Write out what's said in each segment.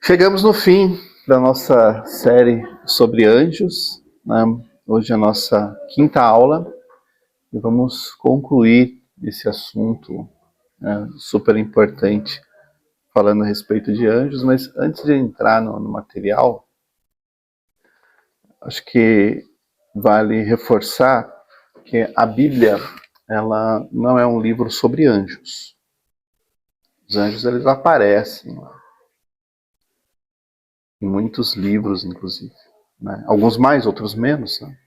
Chegamos no fim da nossa série sobre anjos, né? Hoje é a nossa quinta aula e vamos concluir esse assunto, né, super importante, falando a respeito de anjos. Mas antes de entrar no material, acho que vale reforçar que a Bíblia, ela não é um livro sobre anjos. Os anjos, eles aparecem em muitos livros, inclusive, né? Alguns mais, outros menos, né?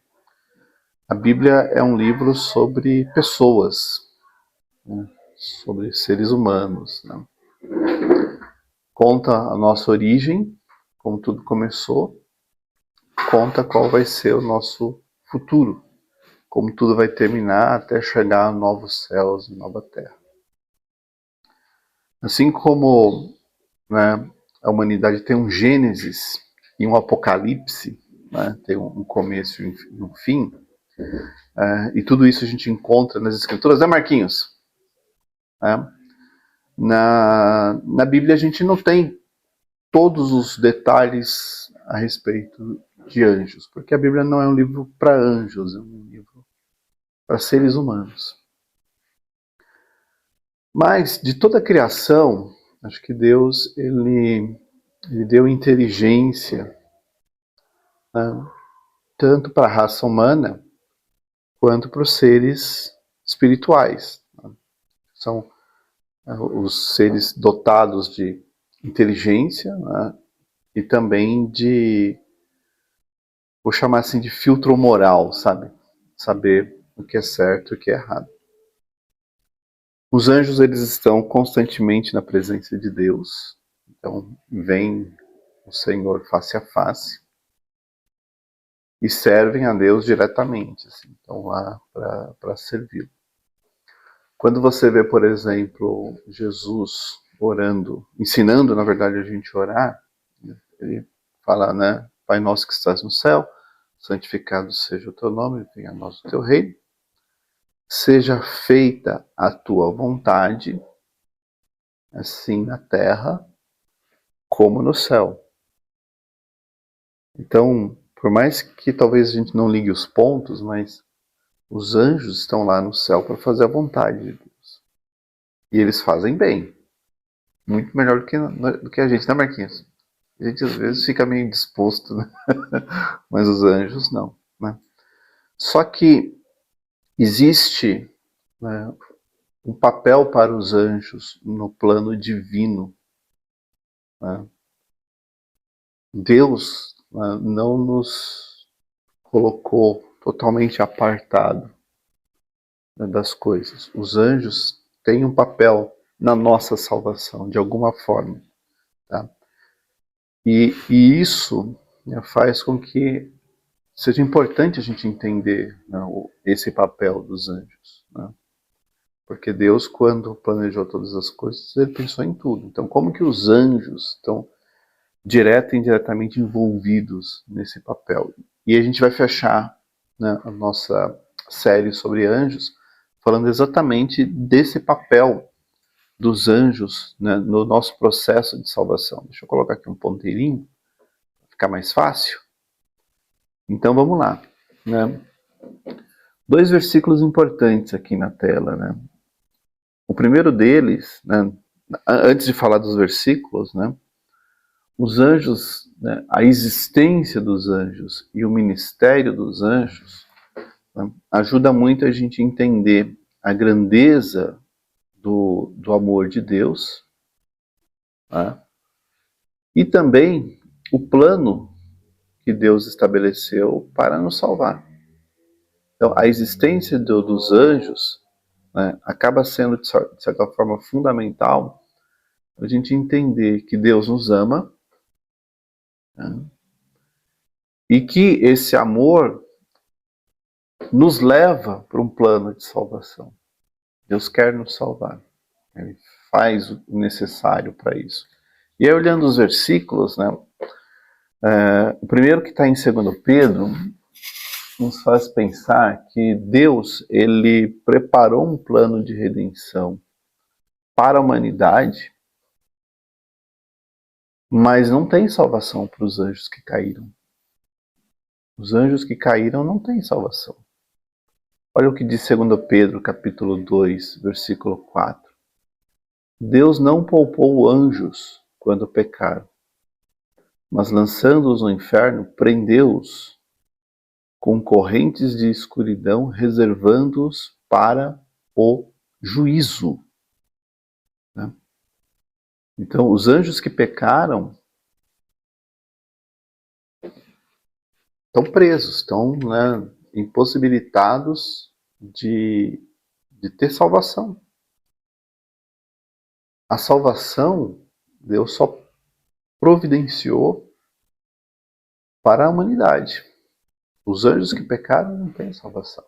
A Bíblia é um livro sobre pessoas, né? Sobre seres humanos, né? Conta a nossa origem, como tudo começou, conta qual vai ser o nosso futuro, como tudo vai terminar até chegar a novos céus e nova terra. Assim como, né, a humanidade tem um Gênesis e um Apocalipse, né, tem um começo e um fim, e tudo isso a gente encontra nas Escrituras, né, Marquinhos? Na Bíblia a gente não tem todos os detalhes a respeito de anjos, porque a Bíblia não é um livro para anjos, é um livro para seres humanos. Mas de toda a criação, acho que Deus ele deu inteligência, né, tanto para a raça humana quanto para os seres espirituais. Né? São os seres dotados de inteligência, né, e também de, vou chamar assim, de filtro moral, sabe? Saber o que é certo e o que é errado. Os anjos, eles estão constantemente na presença de Deus, então vem o Senhor face a face e servem a Deus diretamente, assim, estão lá para servi-lo. Quando você vê, por exemplo, Jesus orando, ensinando, na verdade, a gente a orar, ele fala, né, Pai nosso que estás no céu, santificado seja o teu nome, venha a nós o teu reino, seja feita a tua vontade, assim na terra como no céu. Então, por mais que talvez a gente não ligue os pontos, mas os anjos estão lá no céu para fazer a vontade de Deus. E eles fazem bem. Muito melhor do que a gente, né, Marquinhos? A gente às vezes fica meio indisposto, né? Mas os anjos não, né? Só que existe, né, um papel para os anjos no plano divino. Né? Deus, né, não nos colocou totalmente apartado, né, das coisas. Os anjos têm um papel na nossa salvação, de alguma forma. Tá? E isso, né, faz com que seja importante a gente entender, né, esse papel dos anjos. Né? Porque Deus, quando planejou todas as coisas, ele pensou em tudo. Então, como que os anjos estão direta e indiretamente envolvidos nesse papel? E a gente vai fechar, né, a nossa série sobre anjos falando exatamente desse papel dos anjos, né, no nosso processo de salvação. Deixa eu colocar aqui um ponteirinho, para ficar mais fácil. Então vamos lá. Né? Dois versículos importantes aqui na tela. Né? O primeiro deles, né, antes de falar dos versículos, né, os anjos, né, a existência dos anjos e o ministério dos anjos, né, ajuda muito a gente a entender a grandeza do amor de Deus, né, e também o plano que Deus estabeleceu para nos salvar. Então, a existência dos anjos, né, acaba sendo, de certa forma, fundamental para a gente entender que Deus nos ama, né, e que esse amor nos leva para um plano de salvação. Deus quer nos salvar. Ele faz o necessário para isso. E aí, olhando os versículos, né, o primeiro que está em 2 Pedro, nos faz pensar que Deus, ele preparou um plano de redenção para a humanidade Mas não tem salvação para os anjos que caíram. Os anjos que caíram não têm salvação. Olha o que diz 2 Pedro, capítulo 2, versículo 4. Deus não poupou anjos quando pecaram, mas lançando-os no inferno, prendeu-os com correntes de escuridão, reservando-os para o juízo. Né? Então, os anjos que pecaram estão presos, estão, né, impossibilitados de ter salvação. A salvação Deus só providenciou para a humanidade. Os anjos que pecaram não têm salvação.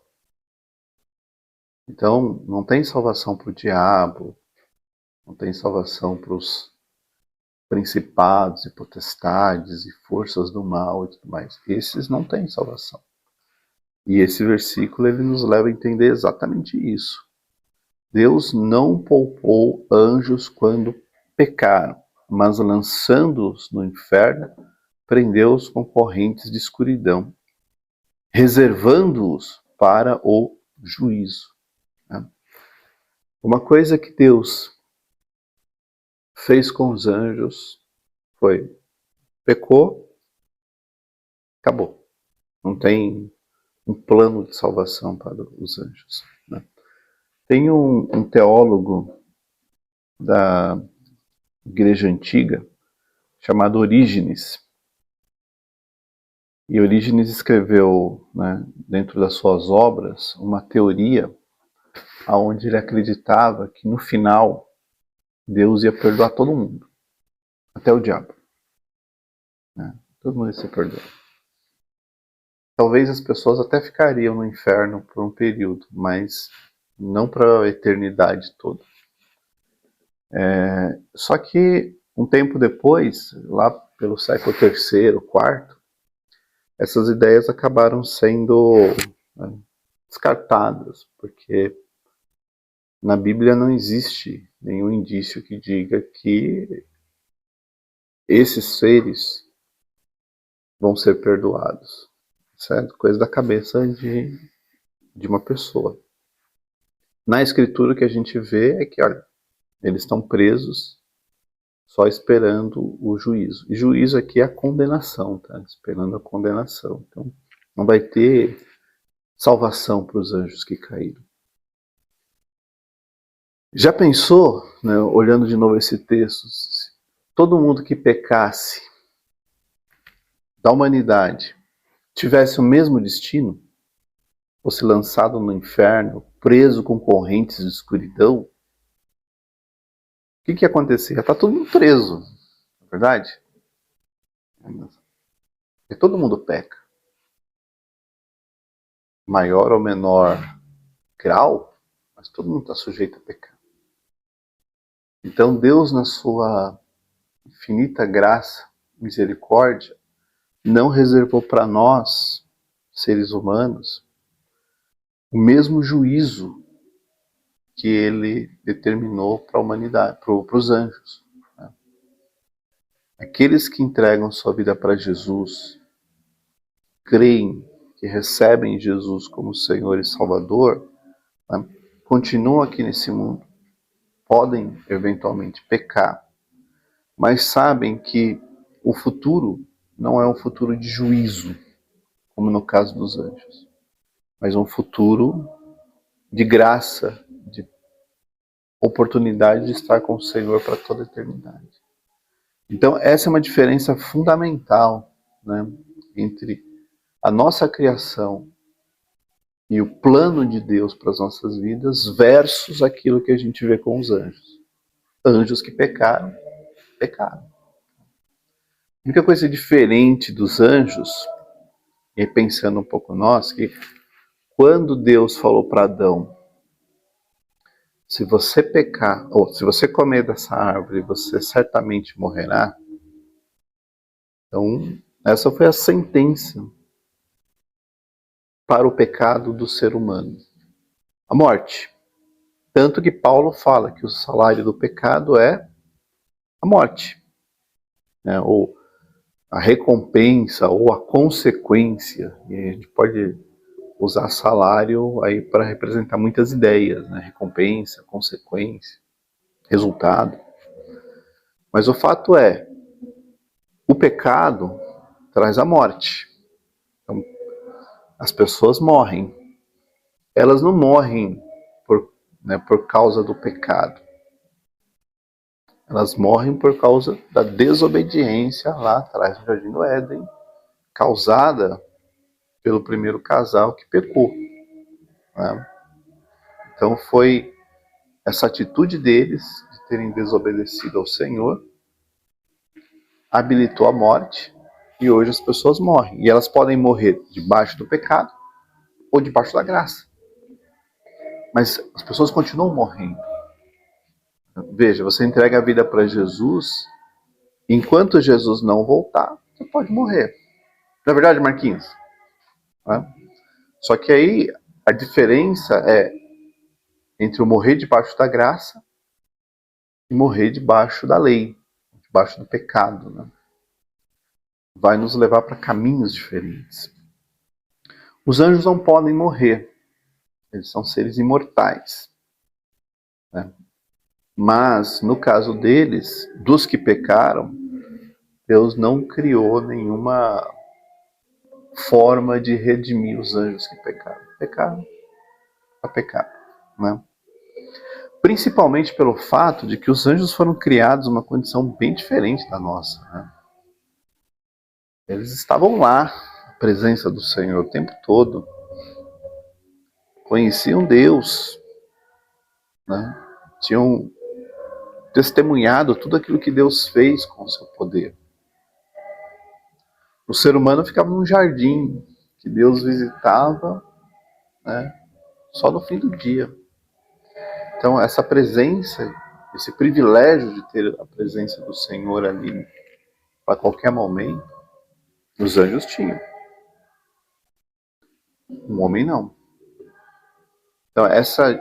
Então, não tem salvação para o diabo, não tem salvação para os principados e potestades e forças do mal e tudo mais. Esses não têm salvação. E esse versículo ele nos leva a entender exatamente isso. Deus não poupou anjos quando pecaram, mas lançando-os no inferno, prendeu-os com correntes de escuridão, reservando-os para o juízo. Uma coisa que Deus fez com os anjos foi: pecou, acabou. Não tem um plano de salvação para os anjos. Né? Tem um teólogo da Igreja Antiga chamado Orígenes. E Orígenes escreveu, né, dentro das suas obras, uma teoria onde ele acreditava que no final Deus ia perdoar todo mundo, até o diabo. Né? Todo mundo ia ser perdoado. Talvez as pessoas até ficariam no inferno por um período, mas não para a eternidade toda. Só que um tempo depois, lá pelo século III, IV, essas ideias acabaram sendo, né, descartadas, porque na Bíblia não existe nenhum indício que diga que esses seres vão ser perdoados. Certo? Coisa da cabeça de uma pessoa. Na Escritura o que a gente vê é que, olha, eles estão presos só esperando o juízo. E juízo aqui é a condenação, tá? Esperando a condenação. Então, não vai ter salvação para os anjos que caíram. Já pensou, né, olhando de novo esse texto, todo mundo que pecasse da humanidade tivesse o mesmo destino, fosse lançado no inferno, preso com correntes de escuridão, o que ia acontecer? Ia estar todo mundo preso, não é verdade? E todo mundo peca. Maior ou menor grau, mas todo mundo está sujeito a pecar. Então Deus, na sua infinita graça, misericórdia, não reservou para nós, seres humanos, o mesmo juízo que ele determinou para a humanidade, para os anjos. Né? Aqueles que entregam sua vida para Jesus, creem, que recebem Jesus como Senhor e Salvador, né, continuam aqui nesse mundo, podem eventualmente pecar, mas sabem que o futuro não é um futuro de juízo, como no caso dos anjos, mas um futuro de graça, de oportunidade de estar com o Senhor para toda a eternidade. Então essa é uma diferença fundamental, né, entre a nossa criação e o plano de Deus para as nossas vidas versus aquilo que a gente vê com os anjos. Anjos que pecaram, pecaram. A única coisa diferente dos anjos, e pensando um pouco nós, que quando Deus falou para Adão, se você pecar, ou se você comer dessa árvore, você certamente morrerá. Então, essa foi a sentença para o pecado do ser humano. A morte. Tanto que Paulo fala que o salário do pecado é a morte. né? Ou a recompensa ou a consequência. E a gente pode usar salário aí para representar muitas ideias, né? Recompensa, consequência, resultado. Mas o fato é, o pecado traz a morte. Então, as pessoas morrem. Elas não morrem por causa do pecado. Elas morrem por causa da desobediência lá atrás no Jardim do Éden, causada pelo primeiro casal que pecou, né? Então foi essa atitude deles de terem desobedecido ao Senhor habilitou a morte, e hoje as pessoas morrem. E elas podem morrer debaixo do pecado ou debaixo da graça. Mas as pessoas continuam morrendo. Veja, você entrega a vida para Jesus, enquanto Jesus não voltar, você pode morrer. Não é verdade, Marquinhos? Né? Só que aí a diferença é entre o morrer debaixo da graça e morrer debaixo da lei, debaixo do pecado, né? Vai nos levar para caminhos diferentes. Os anjos não podem morrer, eles são seres imortais, né? Mas, no caso deles, dos que pecaram, Deus não criou nenhuma forma de redimir os anjos que pecaram. Pecaram para pecar, né? Principalmente pelo fato de que os anjos foram criados numa condição bem diferente da nossa, né? Eles estavam lá, na presença do Senhor o tempo todo, conheciam Deus, né? Tinham testemunhado tudo aquilo que Deus fez com o seu poder. O ser humano ficava num jardim que Deus visitava, né, só no fim do dia. Então essa presença, esse privilégio de ter a presença do Senhor ali para qualquer momento, os anjos tinham. Um homem não. Então essa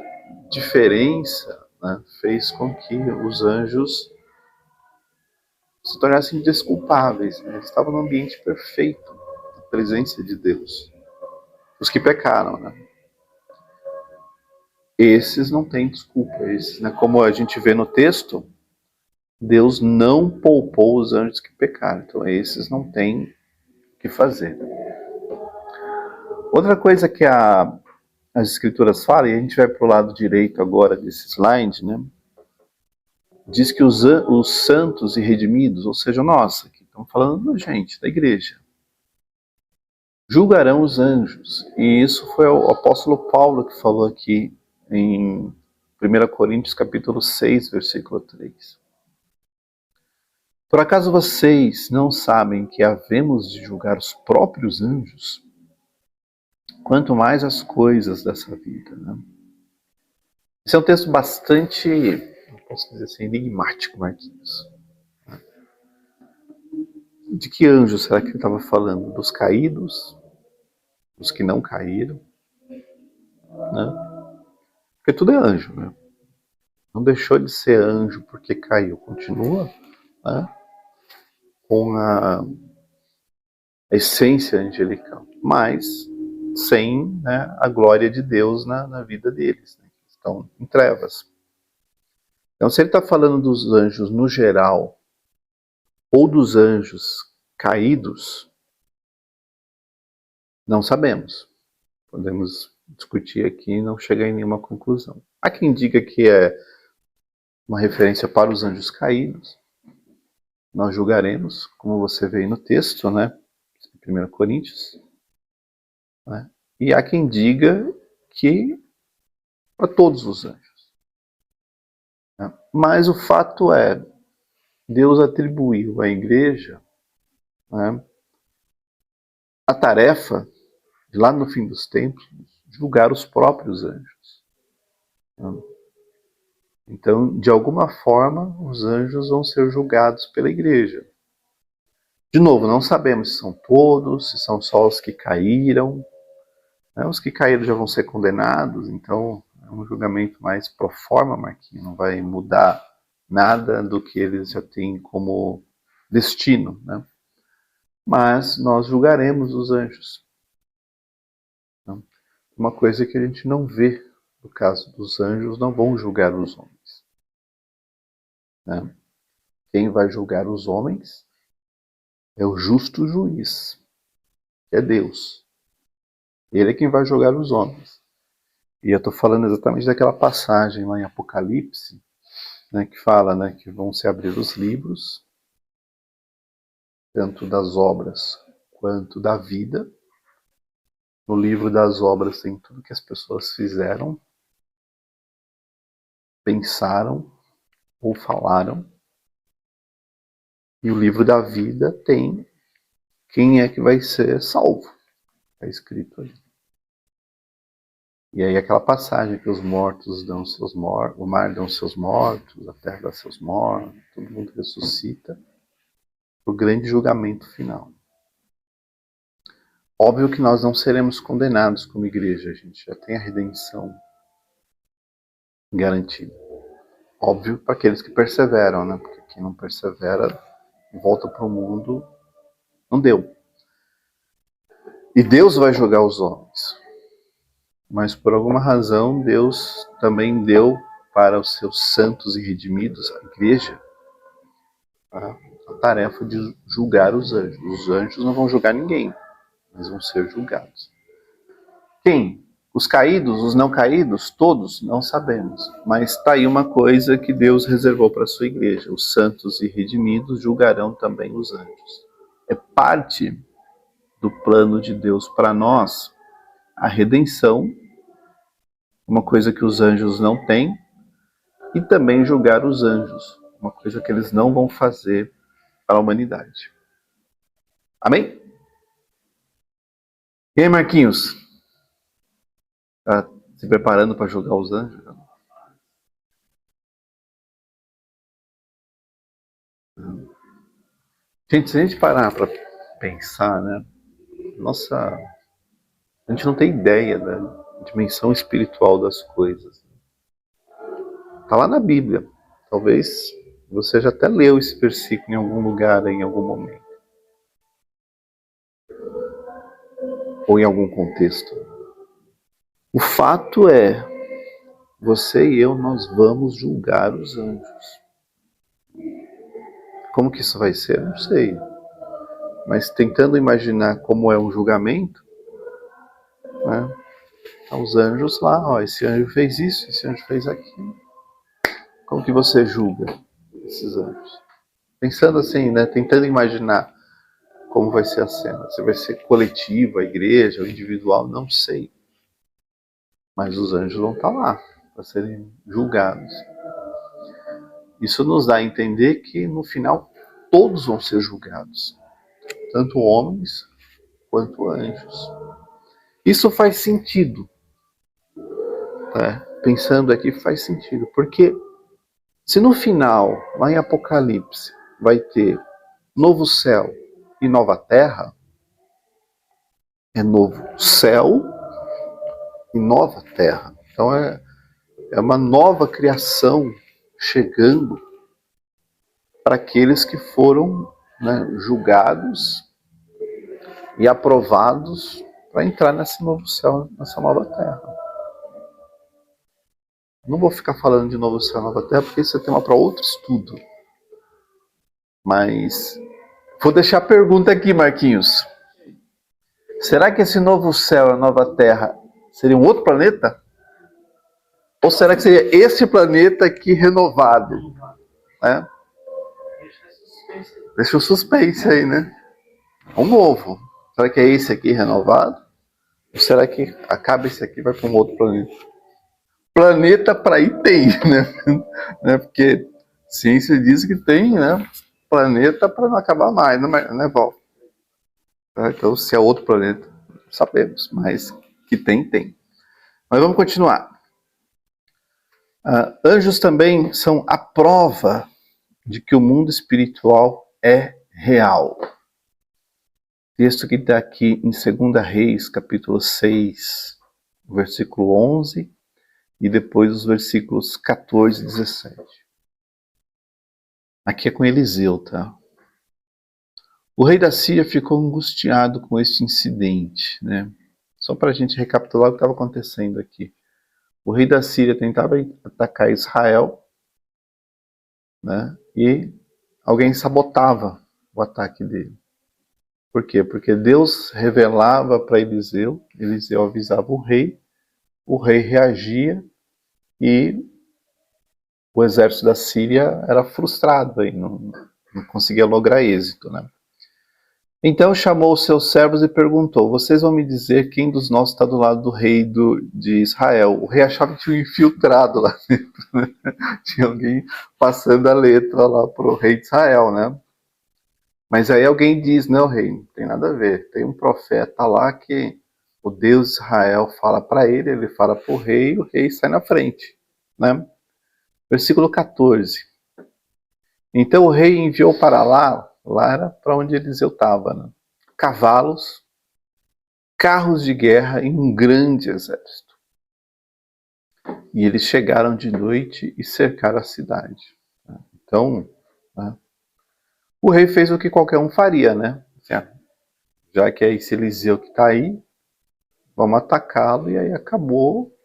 diferença, né, fez com que os anjos se tornassem desculpáveis, né? Eles estavam no ambiente perfeito, na presença de Deus. Os que pecaram, né? Esses não têm desculpa. Esses, né, como a gente vê no texto, Deus não poupou os anjos que pecaram. Então esses não têm o que fazer. Outra coisa que as escrituras falam, e a gente vai para o lado direito agora desse slide, né? Diz que os santos e redimidos, ou seja, nós, aqui estamos falando da gente, da igreja, julgarão os anjos. E isso foi o apóstolo Paulo que falou aqui em 1 Coríntios capítulo 6, versículo 3. Por acaso vocês não sabem que havemos de julgar os próprios anjos? Quanto mais as coisas dessa vida, né? Esse é um texto bastante, posso dizer assim, enigmático, Marquinhos. De que anjo será que ele estava falando? Dos caídos? Dos que não caíram? Né? Porque tudo é anjo, né? Não deixou de ser anjo porque caiu. Continua, né, com a essência angelical, mas sem, né, a glória de Deus na vida deles, né? Estão em trevas. Então, se ele está falando dos anjos no geral, ou dos anjos caídos, não sabemos. Podemos discutir aqui e não chegar em nenhuma conclusão. Há quem diga que é uma referência para os anjos caídos. Nós julgaremos, como você vê aí no texto, né? 1 Coríntios. Né? E há quem diga que para todos os anjos. Né? Mas o fato é, Deus atribuiu à igreja, né, a tarefa de lá no fim dos tempos julgar os próprios anjos. Né? Então, de alguma forma, os anjos vão ser julgados pela igreja. De novo, não sabemos se são todos, se são só os que caíram. Né? Os que caíram já vão ser condenados, então é um julgamento mais pro forma, Marquinhos, não vai mudar nada do que eles já têm como destino, né? Mas nós julgaremos os anjos. Uma coisa que a gente não vê no caso dos anjos, não vão julgar os homens, né? Quem vai julgar os homens é o justo juiz, que é Deus. Ele é quem vai julgar os homens. E eu estou falando exatamente daquela passagem lá em Apocalipse, né, que fala, né, que vão se abrir os livros, tanto das obras quanto da vida. No livro das obras tem tudo que as pessoas fizeram, pensaram ou falaram. E o livro da vida tem quem é que vai ser salvo. Está escrito ali. E aí aquela passagem que os mortos dão seus mortos, o mar dão seus mortos, a terra dá seus mortos, todo mundo ressuscita para o grande julgamento final. Óbvio que nós não seremos condenados como igreja, a gente já tem a redenção garantida. Óbvio para aqueles que perseveram, né? Porque quem não persevera volta para o mundo, não deu. E Deus vai julgar os homens. Mas por alguma razão Deus também deu para os seus santos e redimidos, a igreja, a tarefa de julgar os anjos. Os anjos não vão julgar ninguém, mas vão ser julgados. Quem? Os caídos, os não caídos? Todos? Não sabemos. Mas está aí uma coisa que Deus reservou para a sua igreja. Os santos e redimidos julgarão também os anjos. É parte do plano de Deus para nós a redenção, uma coisa que os anjos não têm, e também julgar os anjos, uma coisa que eles não vão fazer para a humanidade. Amém? E aí, Marquinhos? Está se preparando para julgar os anjos? Gente, se a gente parar para pensar, né? Nossa, a gente não tem ideia da dimensão espiritual das coisas. Está lá na Bíblia. Talvez você já até leu esse versículo em algum lugar, em algum momento. Ou em algum contexto. O fato é, você e eu, nós vamos julgar os anjos. Como que isso vai ser? Não sei. Mas tentando imaginar como é um julgamento, né? Os anjos lá, ó, esse anjo fez isso, esse anjo fez aquilo. Como que você julga esses anjos? Pensando assim, né? Tentando imaginar como vai ser a cena. Se vai ser coletiva, a igreja, ou individual, não sei. Mas os anjos vão estar lá para serem julgados. Isso nos dá a entender que no final todos vão ser julgados, tanto homens quanto anjos. Isso faz sentido, tá? Pensando aqui faz sentido, porque se no final, lá em Apocalipse, vai ter novo céu e nova terra, é novo céu e nova terra. Então é uma nova criação chegando para aqueles que foram, né, julgados e aprovados para entrar nesse novo céu, nessa nova terra. Não vou ficar falando de novo céu e nova terra, porque isso é tema para outro estudo. Mas vou deixar a pergunta aqui, Marquinhos. Será que esse novo céu e a nova terra seria um outro planeta? Ou será que seria esse planeta aqui renovado? Né? Deixa o suspense aí, né? Um novo. Será que é esse aqui renovado? Ou será que acaba esse aqui e vai para um outro planeta? Planeta para ir tem, né? Porque ciência diz que tem, né? Planeta para não acabar mais, né, Val? Então, se é outro planeta, sabemos, mas que tem. Mas vamos continuar. Anjos também são a prova de que o mundo espiritual é real. Texto que está aqui em 2 Reis, capítulo 6, versículo 11, e depois os versículos 14 e 17. Aqui é com Eliseu, tá? O rei da Síria ficou angustiado com este incidente, né? Só para a gente recapitular o que estava acontecendo aqui. O rei da Síria tentava atacar Israel, né? E alguém sabotava o ataque dele. Por quê? Porque Deus revelava para Eliseu, Eliseu avisava o rei reagia e o exército da Síria era frustrado e não conseguia lograr êxito, né? Então chamou os seus servos e perguntou: vocês vão me dizer quem dos nossos está do lado do rei de Israel? O rei achava que tinha um infiltrado lá dentro, né? Tinha alguém passando a letra lá para o rei de Israel, né? Mas aí alguém diz: não, rei, não tem nada a ver. Tem um profeta lá que o Deus de Israel fala para ele, ele fala para o rei sai na frente, né? Versículo 14. Então o rei enviou para lá era para onde Eliseu estava, né? Cavalos, carros de guerra e um grande exército. E eles chegaram de noite e cercaram a cidade. Então, né, o rei fez o que qualquer um faria, né? Já que é esse Eliseu que está aí, vamos atacá-lo, e aí acabou,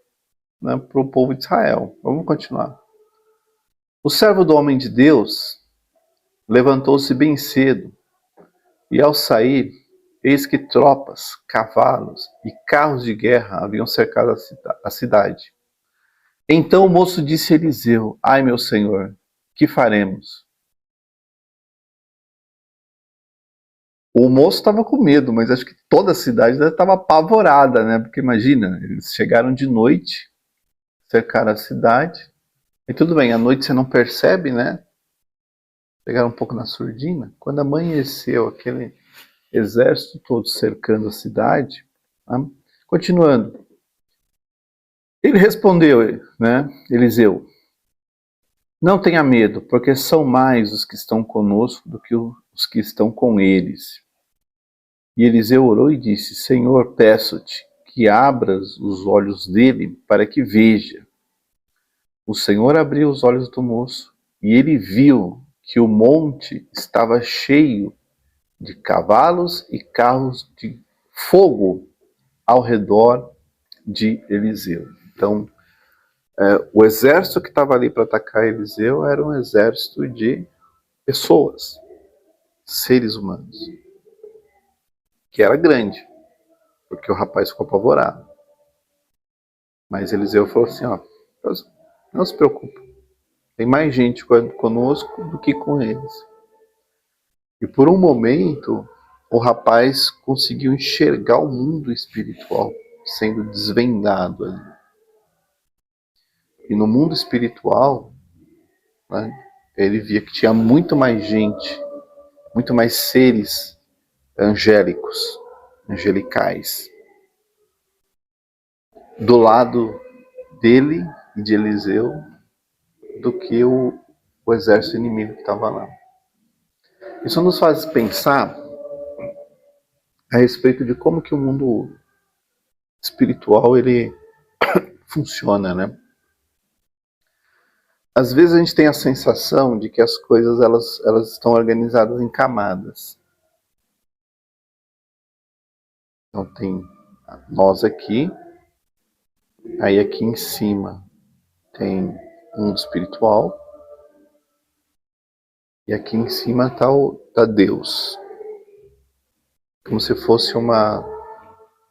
né, para o povo de Israel. Vamos continuar. O servo do homem de Deus levantou-se bem cedo, e ao sair, eis que tropas, cavalos e carros de guerra haviam cercado a cidade. Então o moço disse a Eliseu: ai, meu senhor, que faremos? O moço estava com medo, mas acho que toda a cidade estava apavorada, né? Porque imagina, eles chegaram de noite, cercaram a cidade, e tudo bem, à noite você não percebe, né? Pegaram um pouco na surdina. Quando amanheceu, aquele exército todo cercando a cidade, tá? Continuando. Ele respondeu, né, Eliseu: não tenha medo, porque são mais os que estão conosco do que os que estão com eles. E Eliseu orou e disse: Senhor, peço-te que abras os olhos dele para que veja. O Senhor abriu os olhos do moço e ele viu que o monte estava cheio de cavalos e carros de fogo ao redor de Eliseu. Então, o exército que estava ali para atacar Eliseu era um exército de pessoas, seres humanos, que era grande, porque o rapaz ficou apavorado. Mas Eliseu falou assim, ó, não se preocupe, tem mais gente conosco do que com eles. E por um momento, o rapaz conseguiu enxergar o mundo espiritual sendo desvendado ali. E no mundo espiritual, né, ele via que tinha muito mais gente, muito mais seres angélicos, angelicais, do lado dele e de Eliseu do que o exército inimigo que estava lá. Isso nos faz pensar a respeito de como que o mundo espiritual ele funciona, né? Às vezes a gente tem a sensação de que as coisas elas estão organizadas em camadas. Então tem nós aqui, aí aqui em cima tem mundo espiritual, e aqui em cima tá Deus. Como se fosse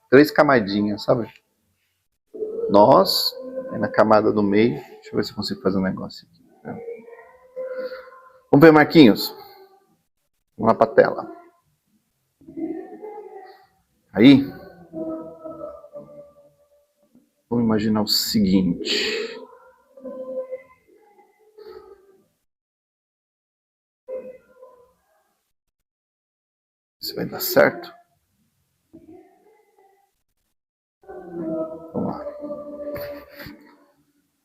três camadinhas, sabe? Nós, aí na camada do meio, deixa eu ver se eu consigo fazer um negócio aqui. Vamos ver, Marquinhos? Vamos lá pra tela. Aí, vamos imaginar o seguinte. Se vai dar certo. Vamos lá.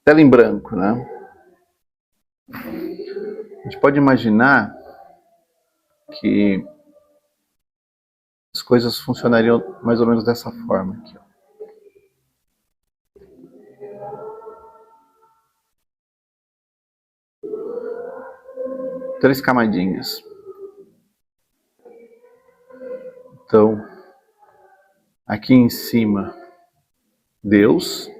Tela em branco, né? A gente pode imaginar que as coisas funcionariam mais ou menos dessa forma aqui, ó. Três camadinhas. Então, aqui em cima, Deus.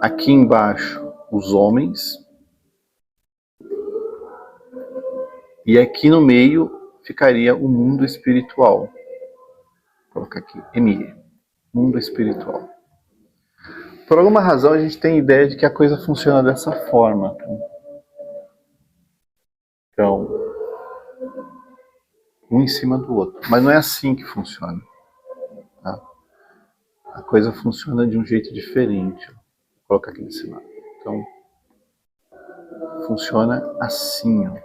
Aqui embaixo, os homens. E aqui no meio ficaria o mundo espiritual. Vou colocar aqui, ME, mundo espiritual. Por alguma razão a gente tem a ideia de que a coisa funciona dessa forma. Então, um em cima do outro. Mas não é assim que funciona. Tá? A coisa funciona de um jeito diferente. Vou colocar aqui desse lado. Então, funciona assim. Ó.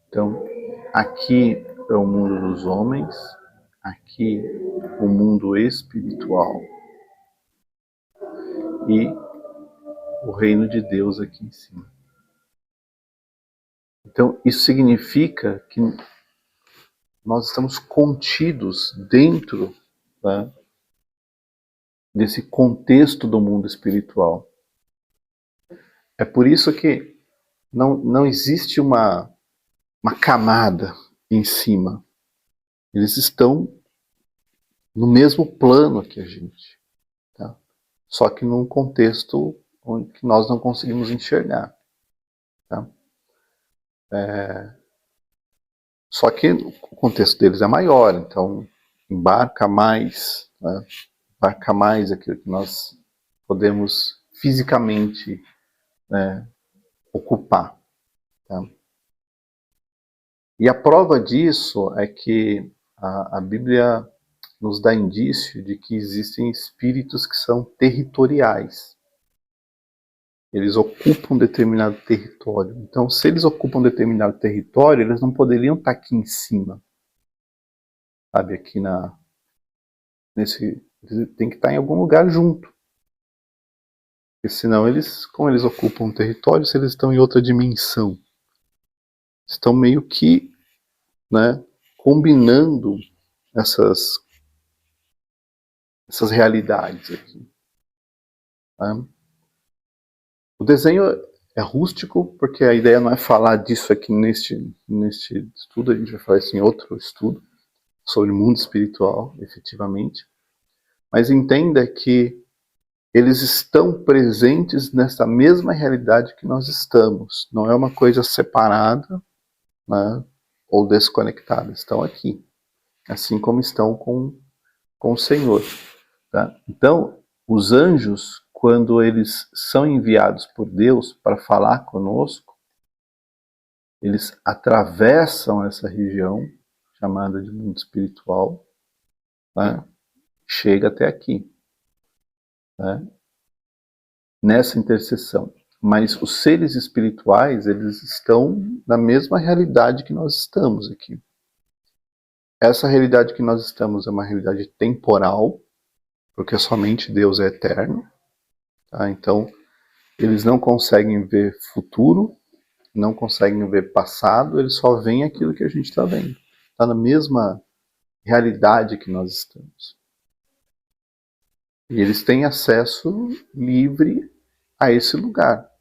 Então, aqui é o mundo dos homens, aqui o mundo espiritual e o reino de Deus aqui em cima. Então, isso significa que nós estamos contidos dentro, né, desse contexto do mundo espiritual. É por isso que não existe uma camada em cima. Eles estão no mesmo plano que a gente. Tá? Só que num contexto onde nós não conseguimos enxergar. Tá? Só que o contexto deles é maior, então embarca mais, né? Embarca mais aquilo que nós podemos fisicamente, né, ocupar. Tá? E a prova disso é que a Bíblia nos dá indício de que existem espíritos que são territoriais. Eles ocupam determinado território. Então, se eles ocupam determinado território, eles não poderiam estar aqui em cima. Sabe, aqui eles têm que estar em algum lugar junto. Porque senão como eles ocupam um território, se eles estão em outra dimensão, estão meio que, né, combinando essas realidades aqui. Né? O desenho é rústico, porque a ideia não é falar disso aqui neste estudo, a gente vai falar isso em outro estudo, sobre o mundo espiritual, efetivamente. Mas entenda que eles estão presentes nessa mesma realidade que nós estamos. Não é uma coisa separada, né, ou desconectada. Estão aqui. Assim como estão com o Senhor. Tá? Então, os anjos, quando eles são enviados por Deus para falar conosco, eles atravessam essa região chamada de mundo espiritual, né? Chega até aqui, né? Nessa interseção. Mas os seres espirituais, eles estão na mesma realidade que nós estamos aqui. Essa realidade que nós estamos é uma realidade temporal, porque somente Deus é eterno. Tá? Então, eles não conseguem ver futuro, não conseguem ver passado, eles só veem aquilo que a gente está vendo. Está na mesma realidade que nós estamos. E eles têm acesso livre a esse lugar.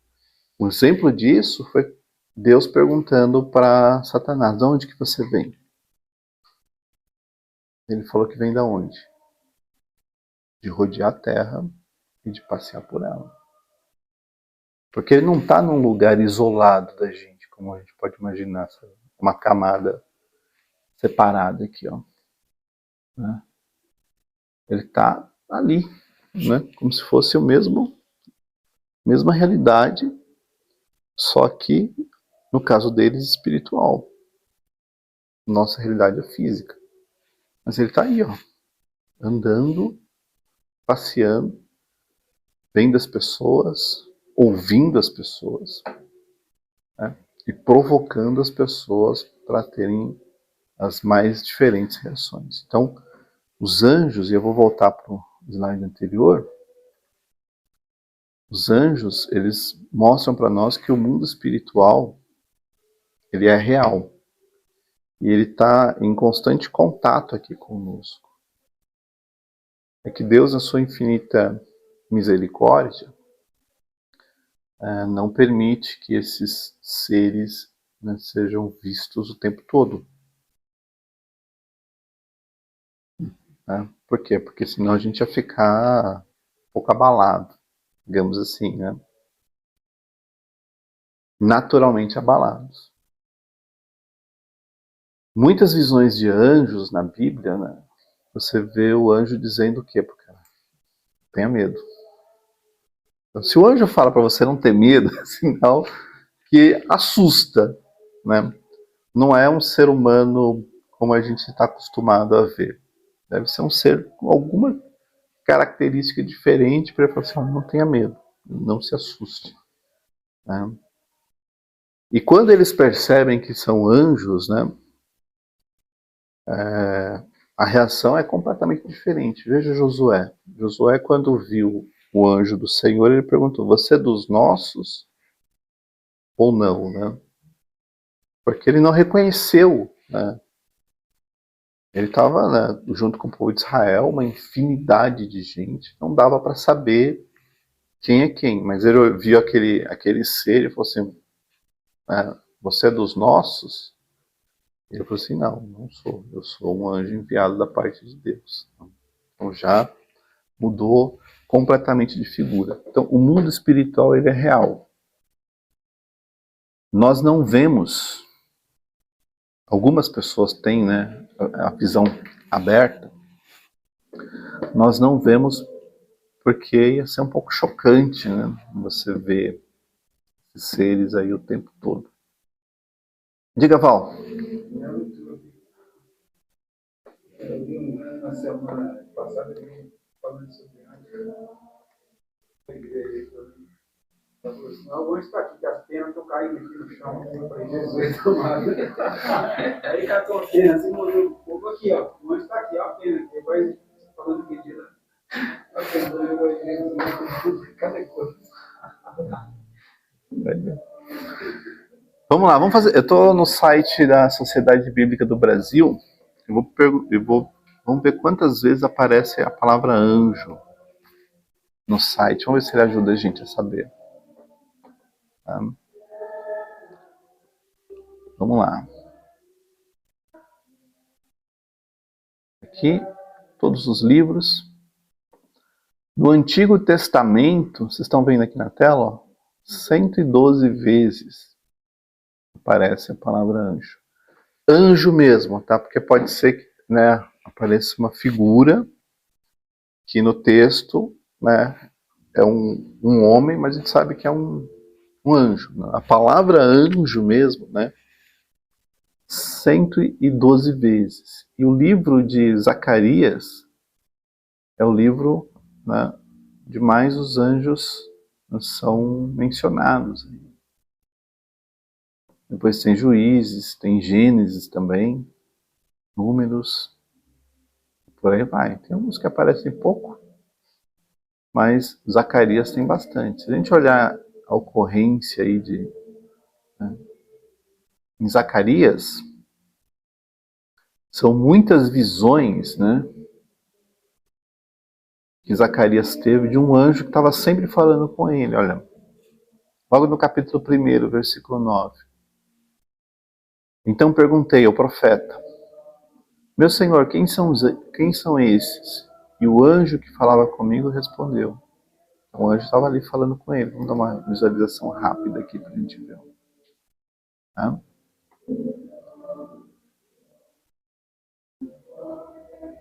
Um exemplo disso foi Deus perguntando para Satanás: de onde que você vem? Ele falou que vem da onde? De rodear a terra e de passear por ela. Porque ele não está num lugar isolado da gente, como a gente pode imaginar, sabe? Uma camada separada aqui, ó. Né? Ele está ali, né? Como se fosse mesma realidade, só que no caso deles espiritual. Nossa realidade é física. Mas ele está aí, ó, andando, passeando, vendo as pessoas, ouvindo as pessoas, né? E provocando as pessoas para terem as mais diferentes reações. Então, os anjos, e eu vou voltar para o slide anterior, os anjos, eles mostram para nós que o mundo espiritual, ele é real. E ele está em constante contato aqui conosco. É que Deus, na sua infinita misericórdia, não permite que esses seres, né, sejam vistos o tempo todo. Né? Por quê? Porque senão a gente ia ficar um pouco abalado, digamos assim, né? Naturalmente abalados. Muitas visões de anjos na Bíblia, né, você vê o anjo dizendo o quê? Porque tenha medo. Então, se o anjo fala para você não ter medo, é sinal que assusta, né? Não é um ser humano como a gente está acostumado a ver. Deve ser um ser com alguma característica diferente para ele falar assim, não tenha medo, não se assuste. Né? E quando eles percebem que são anjos, né, a reação é completamente diferente. Veja Josué. Josué, quando viu o anjo do Senhor, ele perguntou, você é dos nossos ou não? Né? Porque ele não reconheceu. Né? Ele estava, né, junto com o povo de Israel, uma infinidade de gente. Não dava para saber quem é quem. Mas ele viu aquele ser e falou assim, você é dos nossos? Ele falou assim, não sou. Eu sou um anjo enviado da parte de Deus. Então já mudou completamente de figura. Então o mundo espiritual ele é real. Nós não vemos, algumas pessoas têm, né, a visão aberta, nós não vemos porque ia ser um pouco chocante, né, você ver esses seres aí o tempo todo. Diga, Val. Na semana passada, falando sobre a igreja, não está aqui, que as penas estão caindo aqui no chão. Eu falei, Jesus, tomado. Aí catou a pena, assim, mandou um pouco aqui, ó. Onde está aqui, ó, a pena. Depois, falando de medida. Cada coisa. Vamos lá, vamos fazer. Eu estou no site da Sociedade Bíblica do Brasil. Vamos ver quantas vezes aparece a palavra anjo no site. Vamos ver se ele ajuda a gente a saber. Tá? Vamos lá. Aqui, todos os livros. No Antigo Testamento, vocês estão vendo aqui na tela, ó, 112 vezes aparece a palavra anjo. Anjo mesmo, tá? Porque pode ser que, né, apareça uma figura que no texto, né, é um homem, mas a gente sabe que é um anjo. A palavra anjo mesmo, né, 112 vezes. E o livro de Zacarias é o livro, né, de mais os anjos são mencionados. Depois tem Juízes, tem Gênesis também, Números, por aí vai. Tem alguns que aparecem pouco, mas Zacarias tem bastante. Se a gente olhar a ocorrência aí né, em Zacarias, são muitas visões, né, que Zacarias teve de um anjo que estava sempre falando com ele. Olha, logo no capítulo 1, versículo 9. Então perguntei ao profeta, meu senhor, quem são esses? E o anjo que falava comigo respondeu. O anjo estava ali falando com ele. Vamos dar uma visualização rápida aqui para a gente ver. Tá?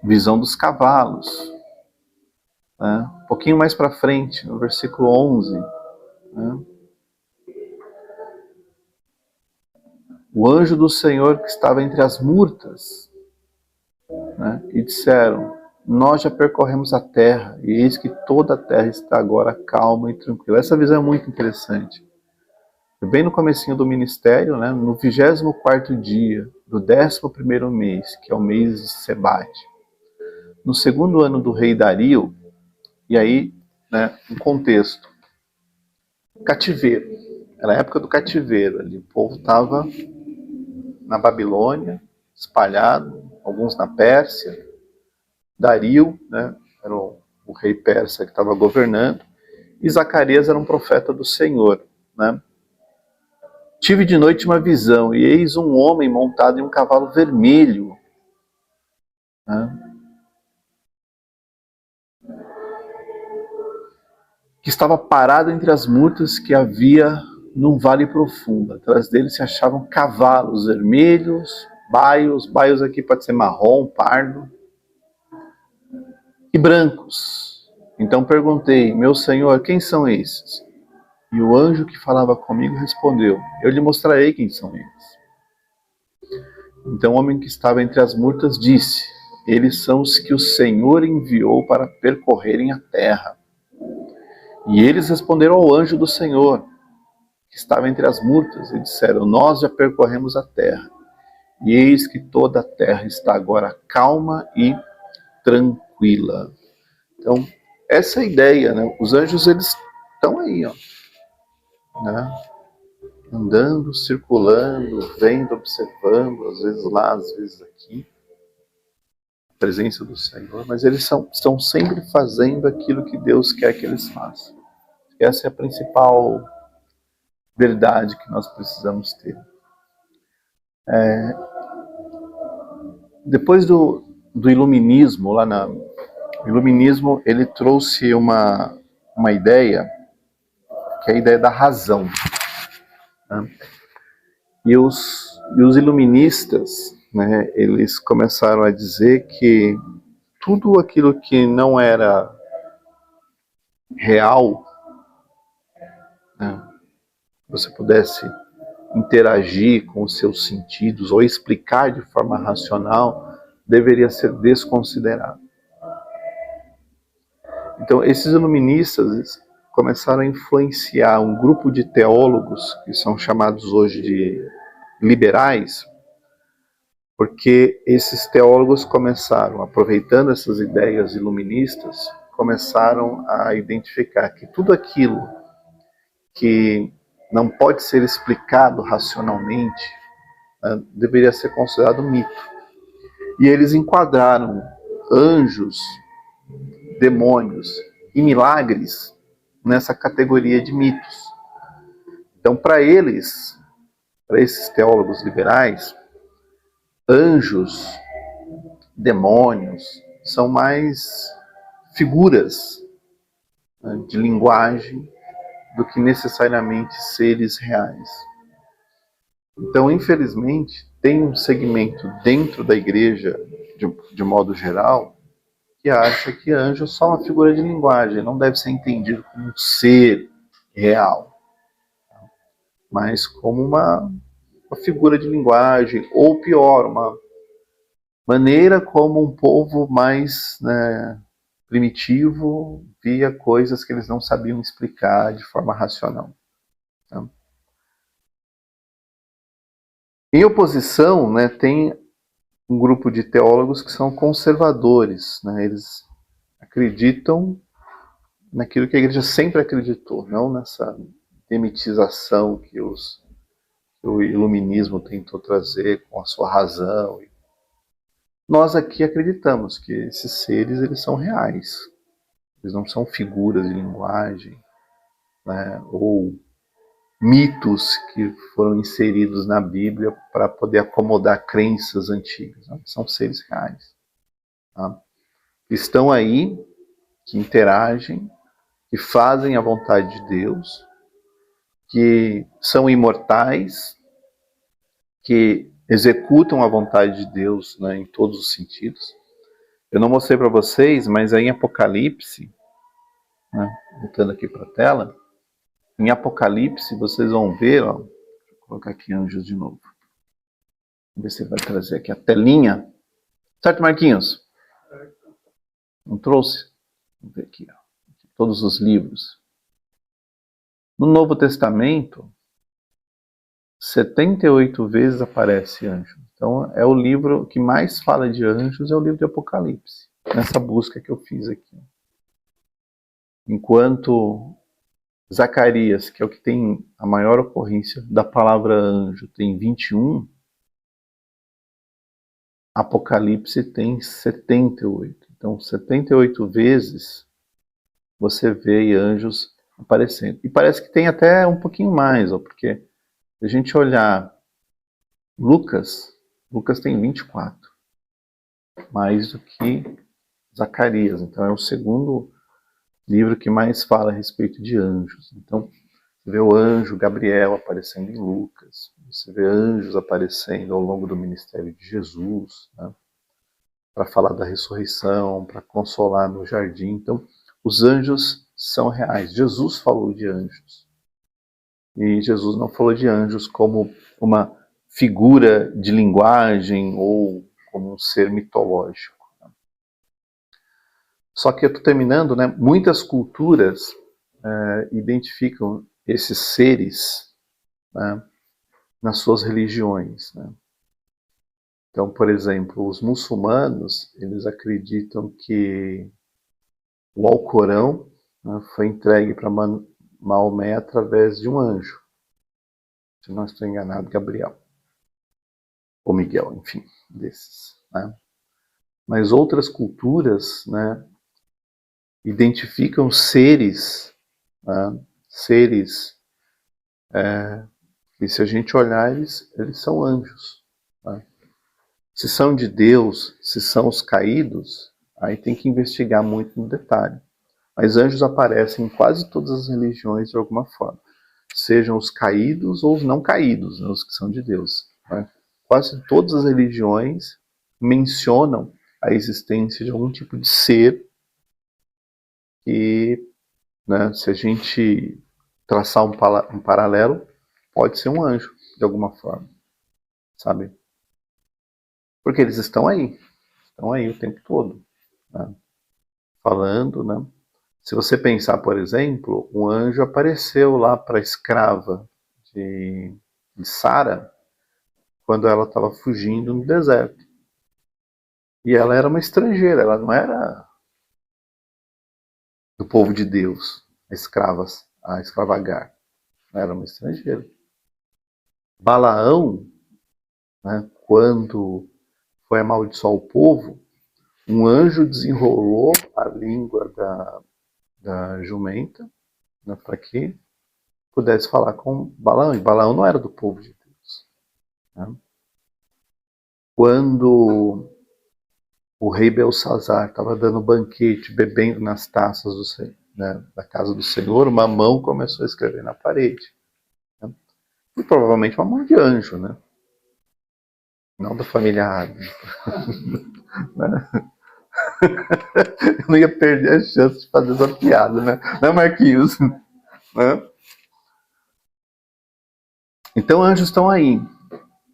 Visão dos cavalos. Né? Um pouquinho mais para frente, no versículo 11. Né? O anjo do Senhor que estava entre as murtas. Né? E disseram, nós já percorremos a terra, e eis que toda a terra está agora calma e tranquila. Essa visão é muito interessante. Bem no comecinho do ministério, né, no 24º dia do 11º mês, que é o mês de Sebate, no segundo ano do rei Dario, e aí, né, um contexto, cativeiro, era a época do cativeiro, ali, o povo estava na Babilônia, espalhado, alguns na Pérsia, Dario, né, era o rei persa que estava governando, e Zacarias era um profeta do Senhor, né? Tive de noite uma visão, e eis um homem montado em um cavalo vermelho, né? Que estava parado entre as murtas que havia num vale profundo. Atrás dele se achavam cavalos vermelhos, baios aqui pode ser marrom, pardo, e brancos. Então perguntei, meu senhor, quem são esses? E o anjo que falava comigo respondeu, eu lhe mostrarei quem são eles. Então o homem que estava entre as murtas disse, eles são os que o Senhor enviou para percorrerem a terra. E eles responderam ao anjo do Senhor, que estava entre as murtas, e disseram, nós já percorremos a terra, e eis que toda a terra está agora calma e tranquila. Então, essa é a ideia, né? Os anjos, eles estão aí, ó, né? Andando, circulando, vendo, observando, às vezes lá, às vezes aqui, a presença do Senhor, mas eles estão sempre fazendo aquilo que Deus quer que eles façam. Essa é a principal verdade que nós precisamos ter. Depois do iluminismo, o iluminismo ele trouxe uma ideia, que é a ideia da razão, né? E os iluministas, né, eles começaram a dizer que tudo aquilo que não era real, né, você pudesse interagir com os seus sentidos ou explicar de forma racional, deveria ser desconsiderado. Então, esses iluministas começaram a influenciar um grupo de teólogos, que são chamados hoje de liberais, porque esses teólogos começaram, aproveitando essas ideias iluministas, começaram a identificar que tudo aquilo que não pode ser explicado racionalmente, né, deveria ser considerado mito. E eles enquadraram anjos, demônios e milagres nessa categoria de mitos. Então, para eles, para esses teólogos liberais, anjos, demônios, são mais figuras, né, de linguagem do que necessariamente seres reais. Então, infelizmente, tem um segmento dentro da igreja, de modo geral, que acha que anjo é só uma figura de linguagem, não deve ser entendido como um ser real, mas como uma figura de linguagem, ou pior, uma maneira como um povo mais, né, primitivo via coisas que eles não sabiam explicar de forma racional. Tá? Em oposição, né, tem um grupo de teólogos que são conservadores, né, eles acreditam naquilo que a igreja sempre acreditou, não nessa demitização que o iluminismo tentou trazer com a sua razão. Nós aqui acreditamos que esses seres, eles são reais, eles não são figuras de linguagem, né, ou mitos que foram inseridos na Bíblia para poder acomodar crenças antigas, né? São seres reais, tá? Estão aí, que interagem, que fazem a vontade de Deus, que são imortais, que executam a vontade de Deus, né, em todos os sentidos. Eu não mostrei para vocês, mas aí em Apocalipse, né, voltando aqui para a tela, em Apocalipse vocês vão ver, ó, vou colocar aqui anjos de novo. Vamos ver se ele vai trazer aqui a telinha. Certo, Marquinhos? Não trouxe? Vamos ver aqui, ó, todos os livros. No Novo Testamento, 78 vezes aparece anjo. Então, é o livro que mais fala de anjos, é o livro de Apocalipse, nessa busca que eu fiz aqui. Enquanto Zacarias, que é o que tem a maior ocorrência da palavra anjo, tem 21, Apocalipse tem 78. Então, 78 vezes você vê anjos aparecendo. E parece que tem até um pouquinho mais, ó, porque se a gente olhar Lucas tem 24, mais do que Zacarias. Então é o segundo livro que mais fala a respeito de anjos. Então você vê o anjo Gabriel aparecendo em Lucas, você vê anjos aparecendo ao longo do ministério de Jesus, né, para falar da ressurreição, para consolar no jardim. Então os anjos são reais. Jesus falou de anjos. E Jesus não falou de anjos como uma figura de linguagem ou como um ser mitológico. Só que eu estou terminando, né? Muitas culturas identificam esses seres, né, nas suas religiões, né? Então, por exemplo, os muçulmanos, eles acreditam que o Alcorão, né, foi entregue para Maomé através de um anjo. Se não estou enganado, Gabriel. Ou Miguel, enfim, desses, né? Mas outras culturas, né, identificam seres, né, seres que, se a gente olhar, eles são anjos, né? Se são de Deus, se são os caídos, aí tem que investigar muito no detalhe. Mas anjos aparecem em quase todas as religiões de alguma forma. Sejam os caídos ou os não caídos, né, os que são de Deus, né? Quase todas as religiões mencionam a existência de algum tipo de ser que, né, se a gente traçar um paralelo, pode ser um anjo, de alguma forma, sabe? Porque eles estão aí o tempo todo, né, falando, né? Se você pensar, por exemplo, um anjo apareceu lá para a escrava de Sara, quando ela estava fugindo no deserto. E ela era uma estrangeira, ela não era do povo de Deus, a escrava Agar. Ela era uma estrangeira. Balaão, né, quando foi amaldiçoar o povo, um anjo desenrolou a língua da jumenta, né, para que pudesse falar com Balaão. E Balaão não era do povo de Deus, né? Quando o rei Belsazar estava dando banquete, bebendo nas taças da casa do Senhor, uma mão começou a escrever na parede, né? E provavelmente uma mão de anjo, né? Não da família Adams. Eu não ia perder a chance de fazer essa piada, né? Não, Marquinhos? Né? Então, anjos estão aí,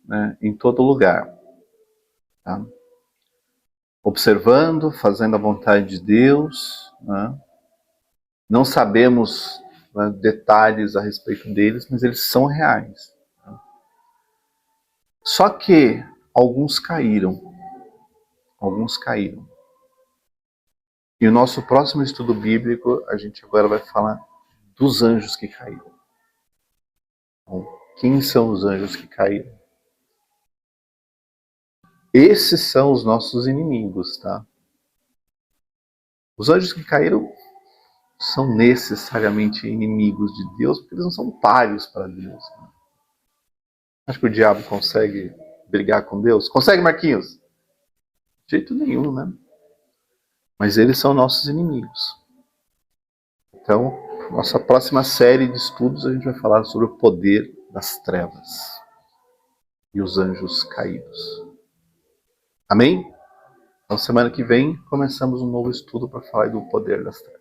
né, em todo lugar, tá? Observando, fazendo a vontade de Deus, né? Não sabemos, né, detalhes a respeito deles, mas eles são reais, tá? Só que alguns caíram. Alguns caíram. E o nosso próximo estudo bíblico, a gente agora vai falar dos anjos que caíram. Então, quem são os anjos que caíram? Esses são os nossos inimigos, tá? Os anjos que caíram são necessariamente inimigos de Deus, porque eles não são páreos para Deus, né? Acho que o diabo consegue brigar com Deus? Consegue, Marquinhos? De jeito nenhum, né? Mas eles são nossos inimigos. Então, nossa próxima série de estudos, a gente vai falar sobre o poder das trevas e os anjos caídos. Amém? Então, semana que vem, começamos um novo estudo para falar do poder das trevas.